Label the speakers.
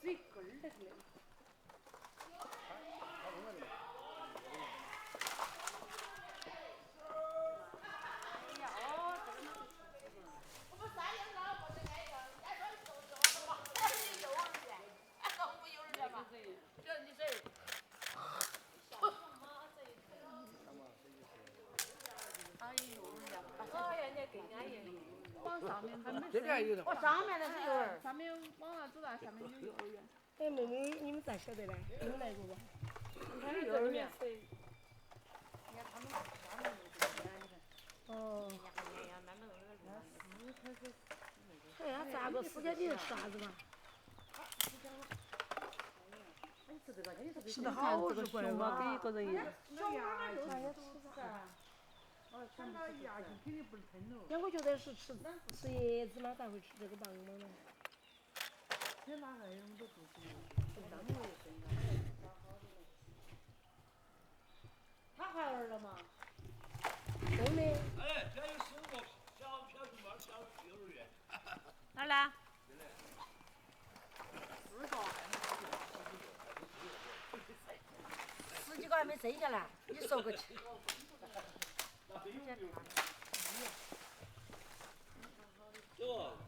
Speaker 1: 只一根儿那个。往上面还没
Speaker 2: 这边有的。
Speaker 3: 哦，上面那是幼儿。
Speaker 1: 上面往那走到下面有幼儿园。
Speaker 4: 哎，妹妹，你们咋晓得呢？你们来过吧？
Speaker 3: 还有幼儿园。
Speaker 5: 你看他们下面那个，你看。
Speaker 4: 哦。
Speaker 5: 哎呀，慢慢那个路。
Speaker 4: 哎呀，咋个世界里是啥子嘛？吃的好是怪嘛，跟一个人一样。
Speaker 3: 小娃娃就是吃啥？
Speaker 1: 全到牙龈肯定不疼了。
Speaker 4: 那我觉得是吃叶子嘛，才会吃这个棒棒嘛。
Speaker 1: 你哪个人都不行。
Speaker 3: 他孩儿了吗？
Speaker 4: 真的。
Speaker 2: 哎，这有15个小熊猫小幼儿园。
Speaker 5: 哪儿呢
Speaker 3: ？10几个还没生下来，你说个去。
Speaker 2: 这个。